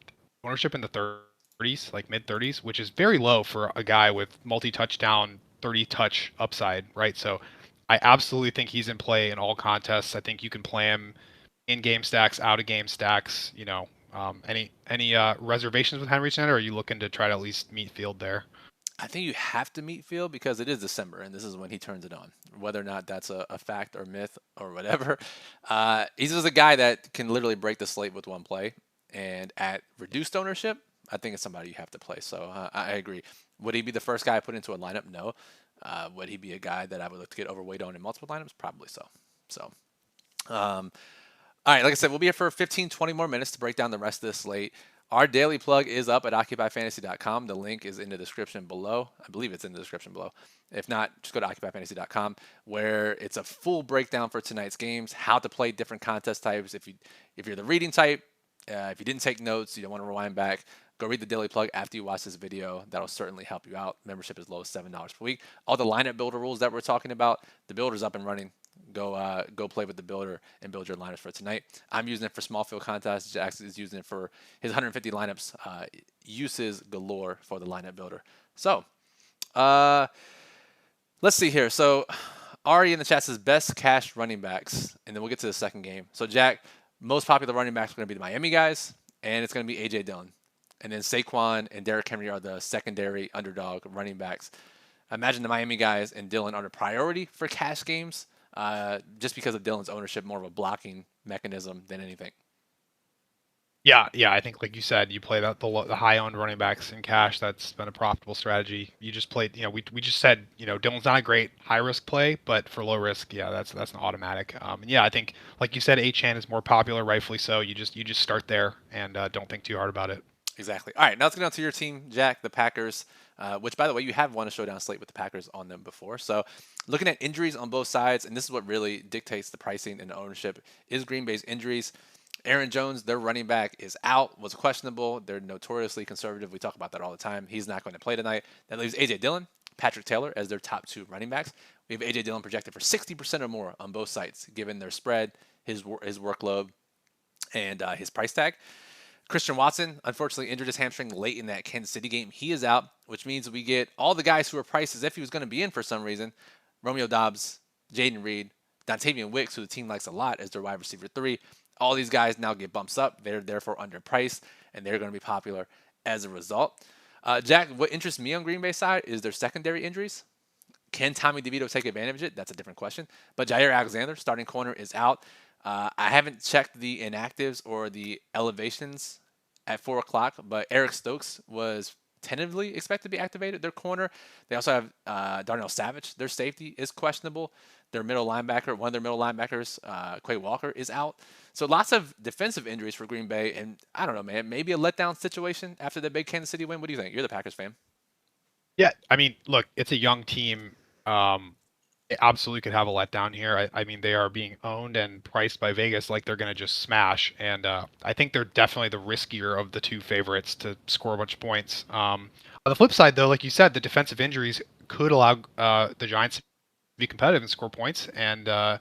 ownership in the 30s, like mid 30s, which is very low for a guy with multi-touchdown, 30 touch upside, right? So I absolutely think he's in play in all contests. I think you can play him in game stacks, out of game stacks. Any reservations with Henry tonight, or are you looking to try to at least meet field there? I think you have to meet Field because it is December and this is when he turns it on. Whether or not that's a fact or myth or whatever, he's just a guy that can literally break the slate with one play. And at reduced ownership, I think it's somebody you have to play. So I agree. Would he be the first guy I put into a lineup? No. Would he be a guy that I would look to get overweight on in multiple lineups? Probably so. So, all right, like I said, we'll be here for 15, 20 more minutes to break down the rest of this slate. Our daily plug is up at occupyfantasy.com. The link is in the description below. I believe it's in the description below. If not, just go to occupyfantasy.com where it's a full breakdown for tonight's games, how to play different contest types. If you're the reading type, if you didn't take notes, you don't want to rewind back, go read the daily plug after you watch this video. That'll certainly help you out. Membership is low as $7 per week. All the lineup builder rules that we're talking about, the builder's up and running. Go play with the builder and build your lineups for tonight. I'm using it for small field contests. Jax is using it for his 150 lineups. Uses galore for the lineup builder. So, let's see here. So, Ari in the chat says best cash running backs, and then we'll get to the second game. So, Jack, most popular running backs are going to be the Miami guys, and it's going to be AJ Dillon. And then Saquon and Derrick Henry are the secondary underdog running backs. I imagine the Miami guys and Dillon are the priority for cash games, just because of Dillon's ownership, more of a blocking mechanism than anything. Yeah. I think, like you said, you play the high-owned running backs in cash. That's been a profitable strategy. You just played. We just said, Dylan's not a great high-risk play, but for low risk, yeah, that's an automatic. And yeah, I think, like you said, Achan is more popular, rightfully so. You just start there and don't think too hard about it. Exactly. All right, now let's get on to your team, Jack, the Packers, which, by the way, you have won a showdown slate with the Packers on them before. So, looking at injuries on both sides, and this is what really dictates the pricing and the ownership, is Green Bay's injuries. Aaron Jones, their running back, is out, was questionable. They're notoriously conservative. We talk about that all the time. He's not going to play tonight. That leaves A.J. Dillon, Patrick Taylor as their top two running backs. We have A.J. Dillon projected for 60% or more on both sites, given their spread, his workload, and his price tag. Christian Watson, unfortunately, injured his hamstring late in that Kansas City game. He is out, which means we get all the guys who are priced as if he was going to be in for some reason. Romeo Dobbs, Jaden Reed, Dontavian Wicks, who the team likes a lot as their wide receiver 3. All these guys now get bumps up. They're therefore underpriced, and they're going to be popular as a result. Jack, what interests me on Green Bay side is their secondary injuries. Can Tommy DeVito take advantage of it? That's a different question. But Jair Alexander, starting corner, is out. I haven't checked the inactives or the elevations at 4 o'clock, but Eric Stokes was tentatively expected to be activated. Their corner. They also have Darnell Savage. Their safety is questionable. Their middle linebacker, one of their middle linebackers, Quay Walker, is out. So lots of defensive injuries for Green Bay, and I don't know, man. Maybe a letdown situation after the big Kansas City win. What do you think? You're the Packers fan. Yeah, I mean, look, it's a young team. It absolutely could have a letdown here. I mean, they are being owned and priced by Vegas like they're going to just smash. And I think they're definitely the riskier of the two favorites to score a bunch of points. On the flip side, though, like you said, the defensive injuries could allow the Giants to be competitive and score points and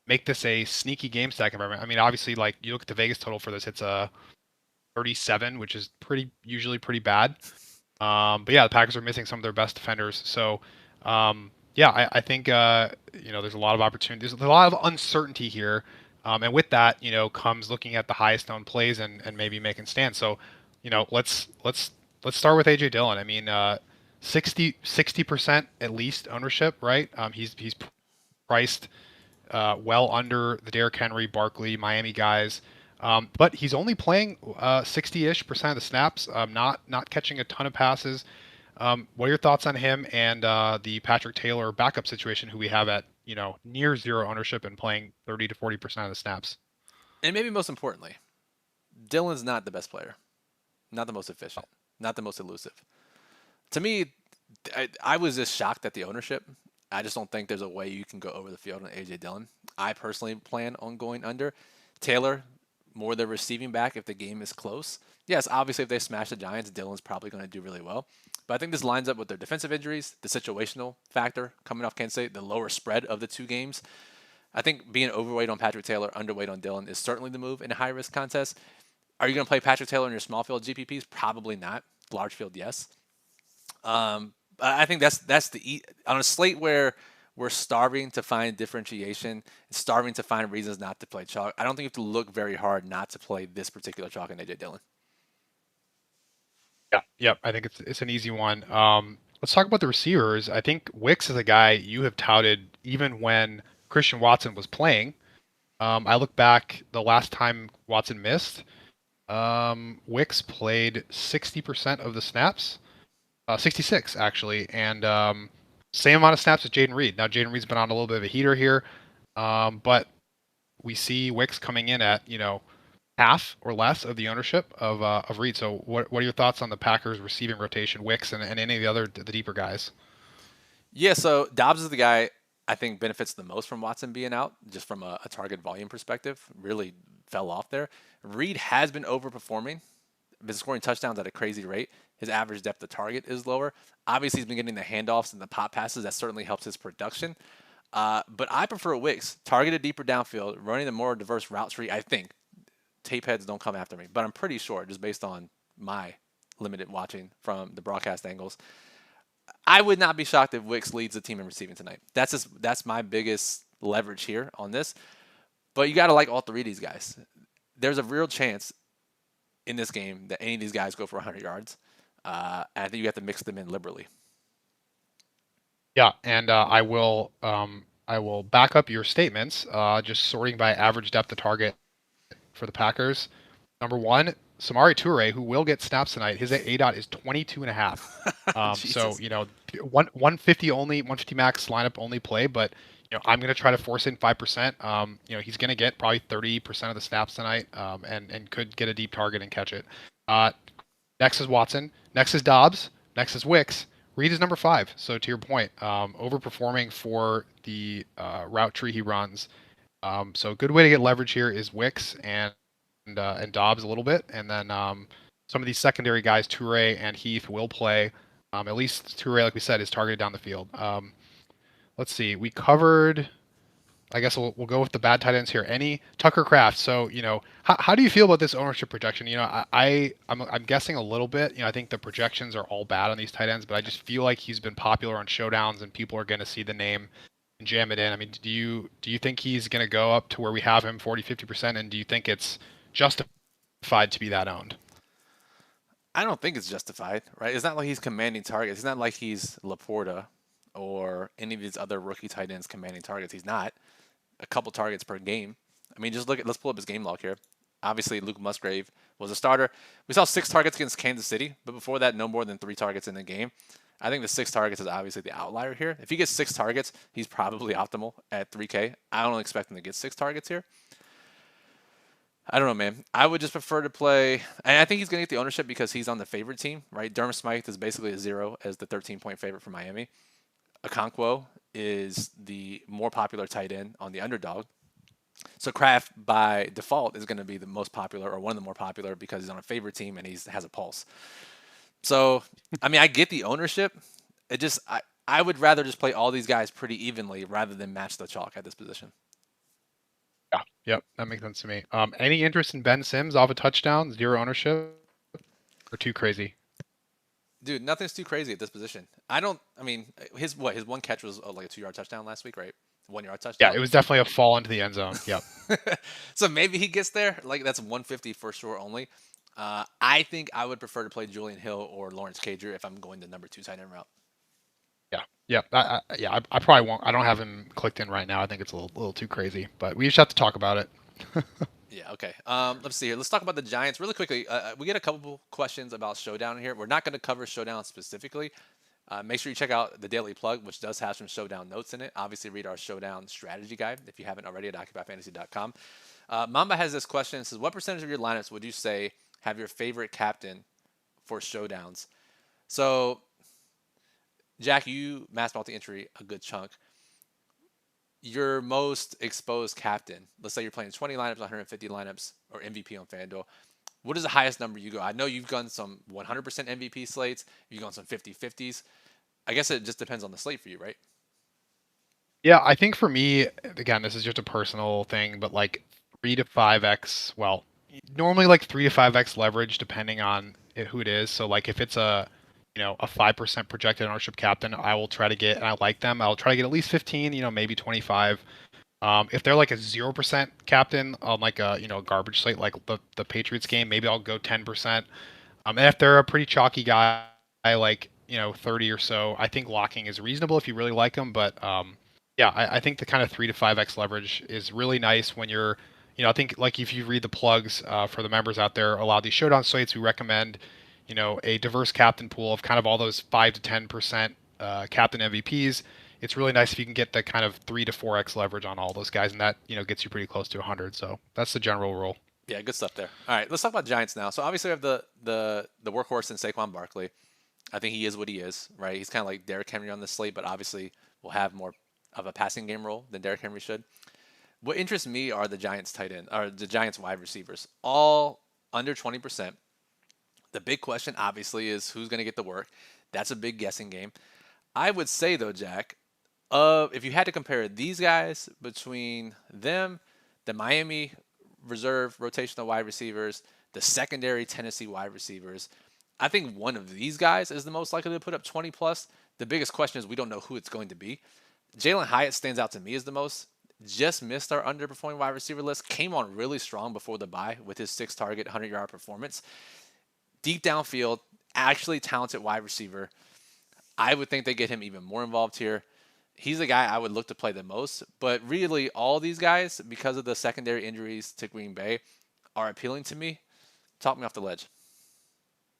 make this a sneaky game stack environment. I mean, obviously, like you look at the Vegas total for this, it's a 37, which is usually pretty bad. But yeah, the Packers are missing some of their best defenders. So, yeah, I think there's a lot of opportunity. There's a lot of uncertainty here, and with that, comes looking at the highest known plays and maybe making stands. So, let's start with AJ Dillon. I mean, 60% at least ownership, right? He's priced well under the Derrick Henry, Barkley, Miami guys. But he's only playing 60-ish% of the snaps, not catching a ton of passes. What are your thoughts on him and the Patrick Taylor backup situation, who we have at near zero ownership and playing 30 to 40% of the snaps? And maybe most importantly, Dylan's not the best player, not the most efficient, not the most elusive. To me, I was just shocked at the ownership. I just don't think there's a way you can go over the field on AJ Dillon. I personally plan on going under. Taylor, more the receiving back if the game is close. Yes, obviously if they smash the Giants, Dillon's probably going to do really well. But I think this lines up with their defensive injuries, the situational factor coming off Kansas State, the lower spread of the two games. I think being overweight on Patrick Taylor, underweight on Dillon is certainly the move in a high risk contest. Are you going to play Patrick Taylor in your small field GPPs? Probably not. Large field, yes. I think that's on a slate where we're starving to find differentiation, starving to find reasons not to play chalk. I don't think you have to look very hard not to play this particular chalk in AJ Dillon. Yeah. I think it's an easy one. Let's talk about the receivers. I think Wicks is a guy you have touted even when Christian Watson was playing. I look back the last time Watson missed. Wicks played 60% of the snaps, 66 actually, and same amount of snaps as Jaden Reed. Now Jaden Reed's been on a little bit of a heater here, but we see Wicks coming in at half or less of the ownership of Reed. So what are your thoughts on the Packers receiving rotation, Wicks and any of the deeper guys? Yeah, so Dobbs is the guy I think benefits the most from Watson being out, just from a target volume perspective. Really fell off there. Reed has been overperforming, been scoring touchdowns at a crazy rate. His average depth of target is lower. Obviously, he's been getting the handoffs and the pop passes. That certainly helps his production. But I prefer Wicks, targeted deeper downfield, running a more diverse route tree. I think tape heads don't come after me, but I'm pretty sure, just based on my limited watching from the broadcast angles, I would not be shocked if Wicks leads the team in receiving tonight. That's my biggest leverage here on this. But you got to like all three of these guys. There's a real chance in this game that any of these guys go for 100 yards. And I think you have to mix them in liberally. Yeah, and I will back up your statements. Just sorting by average depth of target for the Packers. Number one, Samari Toure, who will get snaps tonight, his A dot is 22.5. So Jesus. 150 only, 150 max lineup only play, but I'm gonna try to force in 5%. He's gonna get probably 30% of the snaps tonight, and could get a deep target and catch it. Uh, Next is Watson. Next is Dobbs. Next is Wicks. Reed is number 5. So to your point, overperforming for the route tree he runs. So a good way to get leverage here is Wicks and Dobbs a little bit, and then some of these secondary guys, Toure and Heath, will play. At least Toure, like we said, is targeted down the field. Let's see. We covered. I guess we'll go with the bad tight ends here. Any Tucker Kraft. So how do you feel about this ownership projection? I'm guessing a little bit. I think the projections are all bad on these tight ends, but I just feel like he's been popular on showdowns and people are going to see the name and jam it in. I mean, do you think he's going to go up to where we have him 40-50%, and do you think it's justified to be that owned? I don't think it's justified, right? It's not like he's commanding targets. It's not like he's Laporta or any of these other rookie tight ends commanding targets. He's not. A couple targets per game. I mean, just let's pull up his game log here. Obviously, Luke Musgrave was a starter. We saw 6 targets against Kansas City, but before that, no more than 3 targets in the game. I think the 6 targets is obviously the outlier here. If he gets 6 targets, he's probably optimal at 3K. I don't expect him to get 6 targets here. I don't know, man. I would just prefer to play, and I think he's going to get the ownership because he's on the favorite team, right? Durham Smythe is basically a 0 as the 13-point favorite for Miami. Okonkwo is the more popular tight end on the underdog. So Kraft, by default, is going to be the most popular or one of the more popular because he's on a favorite team and he has a pulse. So, I mean, I get the ownership. I would rather just play all these guys pretty evenly rather than match the chalk at this position. Yeah, yep, that makes sense to me. Any interest in Ben Sims off a touchdown, 0 ownership, or too crazy? Dude, nothing's too crazy at this position. I mean, his one catch was like a 2-yard touchdown last week, right? 1-yard Yeah, touchdown. it was definitely a fall into the end zone. Yep. So maybe he gets there. Like that's 150 for sure only. I think I would prefer to play Julian Hill or Lawrence Cager if I'm going the number 2 tight end route. Yeah, yeah, I probably won't. I don't have him clicked in right now. I think it's a little too crazy, but we just have to talk about it. Yeah, okay. Let's see here. Let's talk about the Giants really quickly. We get a couple questions about Showdown here. We're not going to cover Showdown specifically. Make sure you check out the Daily Plug, which does have some Showdown notes in it. Obviously, read our Showdown strategy guide if you haven't already at OccupyFantasy.com. Mamba has this question. It says, what percentage of your lineups would you say have your favorite captain for Showdowns? So, Jack, you mass multi-entry a good chunk. Your most exposed captain, let's say you're playing 20 lineups, 150 lineups, or MVP on FanDuel, what is the highest number you go? I know you've gone some 100% MVP slates, you've gone some 50-50s. I guess it just depends on the slate for you, right? Yeah, I think for me, again, this is just a personal thing, but like 3 to 5x. Well, normally like 3 to 5x leverage, depending on who it is. So like if it's a 5% projected ownership captain, I will try to get, and I like them. I'll try to get at least 15, maybe 25. If they're like a 0% captain on like a garbage slate like the Patriots game, maybe I'll go 10%. And if they're a pretty chalky guy, like 30 or so, I think locking is reasonable if you really like them. But yeah, I think the kind of 3 to 5x leverage is really nice when you're, I think like if you read the plugs for the members out there, a lot of these showdown slates we recommend, a diverse captain pool of kind of all those 5 to 10% captain MVPs. It's really nice if you can get the kind of 3 to 4x leverage on all those guys, and that gets you pretty close to 100. So that's the general rule. Yeah, good stuff there. All right, let's talk about Giants now. So obviously we have the workhorse in Saquon Barkley. I think he is what he is, right? He's kind of like Derrick Henry on the slate, but obviously will have more of a passing game role than Derrick Henry should. What interests me are the Giants tight end or the Giants wide receivers, all under 20%. The big question obviously is who's going to get the work. That's a big guessing game. I would say though, Jack, if you had to compare these guys between them, the Miami reserve rotational wide receivers, the secondary Tennessee wide receivers, I think one of these guys is the most likely to put up 20 plus. The biggest question is we don't know who it's going to be. Jalen Hyatt stands out to me as the most. Just missed our underperforming wide receiver list. Came on really strong before the bye with his 6 target, 100-yard performance. Deep downfield, actually talented wide receiver. I would think they get him even more involved here. He's the guy I would look to play the most. But really, all these guys, because of the secondary injuries to Green Bay, are appealing to me. Talk me off the ledge.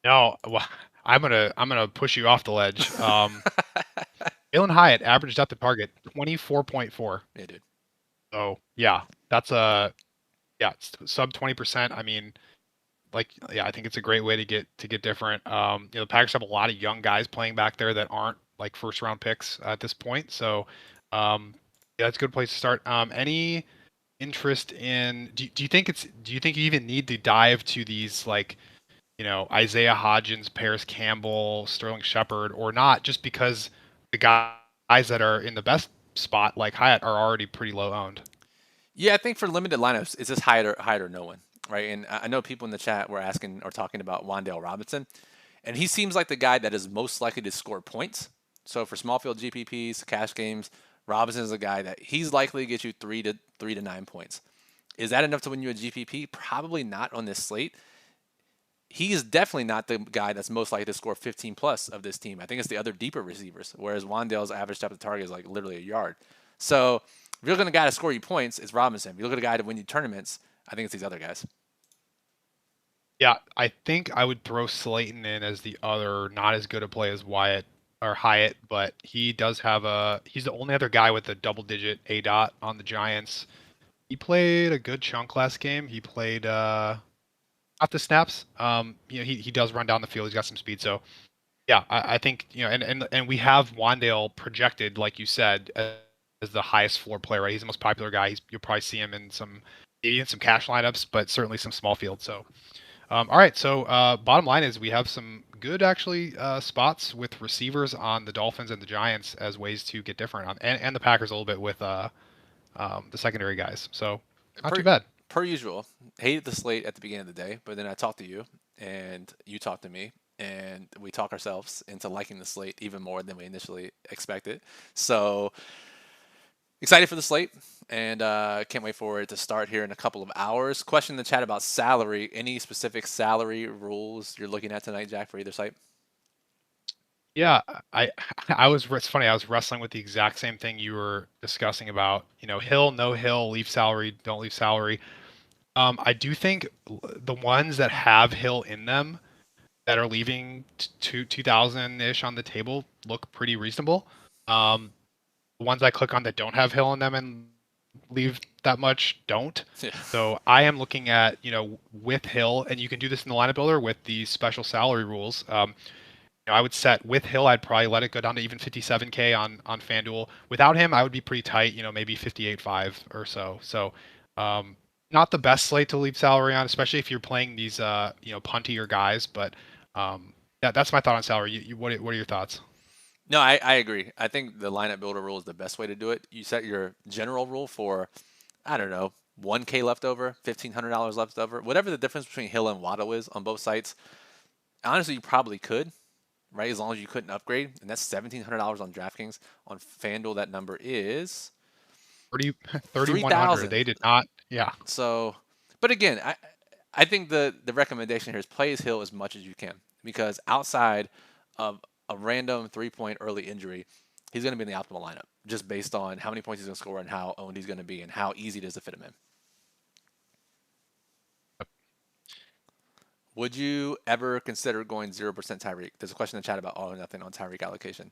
No, well, I'm gonna push you off the ledge. Jalen Hyatt averaged up the target 24.4. Yeah, dude. So yeah, that's a it's sub 20%. I mean, like yeah, I think it's a great way to get different. The Packers have a lot of young guys playing back there that aren't like first round picks at this point. So yeah, that's a good place to start. Any interest in do you think you even need to dive to these like Isaiah Hodgins, Paris Campbell, Sterling Shepard, or not, just because the guys that are in the best spot, like Hyatt, are already pretty low owned. Yeah, I think for limited lineups, it's just hide or no one, right? And I know people in the chat were asking or talking about Wan'Dale Robinson, and he seems like the guy that is most likely to score points. So for small field GPPs, cash games, Robinson is a guy that he's likely to get you 3 to 9 points. Is that enough to win you a GPP? Probably not on this slate. He is definitely not the guy that's most likely to score 15 plus of this team. I think it's the other deeper receivers, whereas Wandale's average depth of target is like literally a yard. So if you're looking at a guy to score you points, it's Robinson. If you look at a guy to win you tournaments, I think it's these other guys. Yeah, I think I would throw Slayton in as the other, not as good a play as Wyatt or Hyatt, but he does have he's the only other guy with a double digit A dot on the Giants. He played a good chunk last game. He played off the snaps. He does run down the field. He's got some speed. So yeah, I think and we have Wandale projected, like you said, as the highest floor player. Right, he's the most popular guy. You'll probably see him in some cash lineups, but certainly some small field. So all right. So bottom line is we have some good actually spots with receivers on the Dolphins and the Giants as ways to get different on, and the Packers a little bit with the secondary guys. So not too bad. Per usual, hated the slate at the beginning of the day, but then I talked to you, and you talked to me, and we talk ourselves into liking the slate even more than we initially expected. So excited for the slate, and can't wait for it to start here in a couple of hours. Question in the chat about salary. Any specific salary rules you're looking at tonight, Jack, for either site? Yeah, I I was it's funny. I was wrestling with the exact same thing you were discussing about, Hill, no Hill, leave salary, don't leave salary. I do think the ones that have Hill in them that are leaving 2000 ish on the table look pretty reasonable. Um, the ones I click on that don't have Hill in them and leave that much don't. Yeah. So I am looking at, with Hill, and you can do this in the lineup builder with the special salary rules. I would set with Hill, I'd probably let it go down to even 57K on FanDuel. Without him, I would be pretty tight, maybe 58.5 or so. So, not the best slate to leave salary on, especially if you're playing these, puntier guys. But that's my thought on salary. What are your thoughts? No, I agree. I think the lineup builder rule is the best way to do it. You set your general rule for, I don't know, 1K left over, $1,500 left over, whatever the difference between Hill and Waddle is on both sites. Honestly, you probably could, right? As long as you couldn't upgrade, and that's $1,700 on DraftKings. On FanDuel, that number is 3,100. They did not. Yeah. So, but again, I think the recommendation here is play as Hill as much as you can, because outside of a random 3-point early injury, he's going to be in the optimal lineup just based on how many points he's going to score and how owned he's going to be and how easy it is to fit him in. Would you ever consider going 0% Tyreek? There's a question in the chat about all or nothing on Tyreek allocation.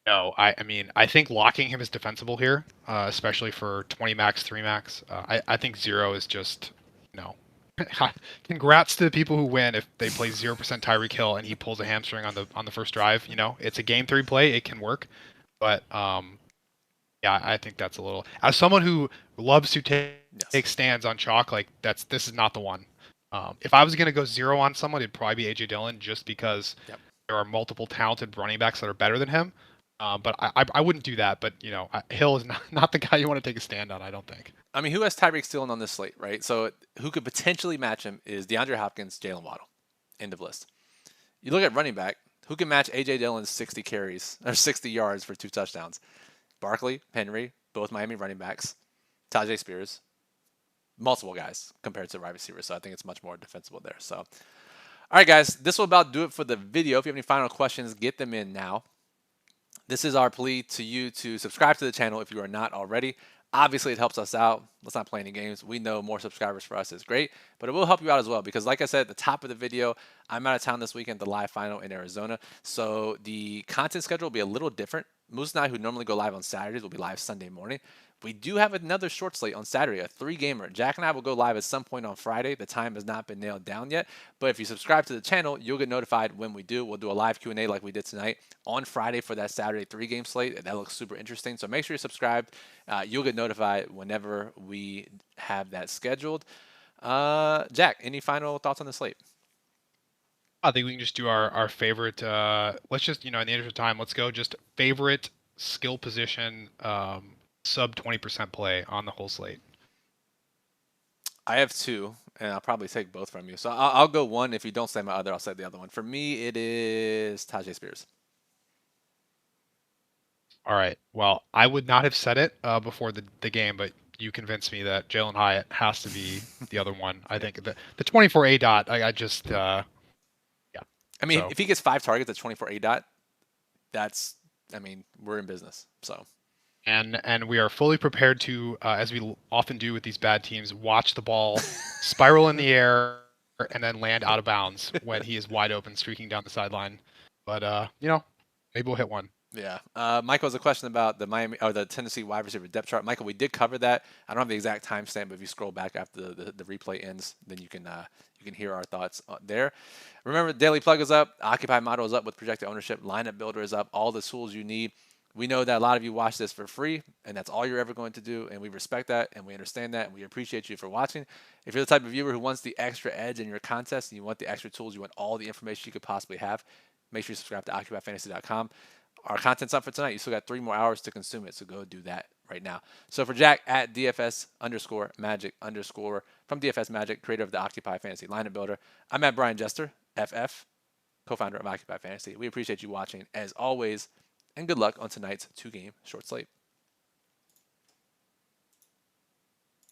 No, I mean, I think locking him is defensible here, especially for 20 max, 3 max. I think 0 is just, congrats to the people who win if they play 0% Tyreek Hill and he pulls a hamstring on the first drive. It's a game 3 play, it can work, but yeah, I think that's a little. As someone who loves to take stands on chalk, like this is not the one. If I was gonna go 0 on someone, it'd probably be AJ Dillon, just because there are multiple talented running backs that are better than him. But I wouldn't do that. But Hill is not the guy you want to take a stand on, I don't think. I mean, who has Tyreek still on this slate, right? So who could potentially match him is DeAndre Hopkins, Jalen Waddle. End of list. You look at running back, who can match AJ Dillon's 60 carries or 60 yards for 2 touchdowns? Barkley, Henry, both Miami running backs. Tajay Spears, multiple guys compared to wide receivers. So I think it's much more defensible there. So, all right, guys, this will about do it for the video. If you have any final questions, get them in now. This is our plea to you to subscribe to the channel if you are not already. Obviously, it helps us out. Let's not play any games. We know more subscribers for us is great, but it will help you out as well because, like I said at the top of the video, I'm out of town this weekend, the live final in Arizona. So the content schedule will be a little different. Moose and I, who normally go live on Saturdays, will be live Sunday morning. We do have another short slate on Saturday, a 3-gamer. Jack and I will go live at some point on Friday. The time has not been nailed down yet, but if you subscribe to the channel, you'll get notified when we do. We'll do a live Q&A like we did tonight on Friday for that Saturday 3-game slate. That looks super interesting, so make sure you're subscribed. You'll get notified whenever we have that scheduled. Jack, any final thoughts on the slate? I think we can just do our favorite. Let's just, in the interest of time, let's go just favorite skill position sub 20% play on the whole slate. I have 2, and I'll probably take both from you. So I'll go one. If you don't say my other, I'll say the other one. For me, it is Tajay Spears. All right. Well, I would not have said it before the game, but you convinced me that Jalen Hyatt has to be the other one. I think the 24 A dot. I just yeah. I mean, So, if he gets 5 targets at 24 A dot, that's, I mean, we're in business. So. And we are fully prepared to, as we often do with these bad teams, watch the ball spiral in the air and then land out of bounds when he is wide open, streaking down the sideline. But maybe we'll hit one. Yeah. Michael has a question about the Miami or the Tennessee wide receiver depth chart. Michael, we did cover that. I don't have the exact timestamp, but if you scroll back after the replay ends, then you can hear our thoughts there. Remember, Daily Plug is up, Occupy Model is up with projected ownership, Lineup Builder is up, all the tools you need. We know that a lot of you watch this for free, and that's all you're ever going to do, and we respect that, and we understand that, and we appreciate you for watching. If you're the type of viewer who wants the extra edge in your contest, and you want the extra tools, you want all the information you could possibly have, make sure you subscribe to OccupyFantasy.com. Our content's up for tonight. You still got 3 more hours to consume it, so go do that right now. So for Jack, at DFS_Magic_ from DFS Magic, creator of the Occupy Fantasy Lineup Builder, I'm at Brian Jester, FF, co-founder of Occupy Fantasy. We appreciate you watching, as always, and good luck on tonight's 2-game short slate.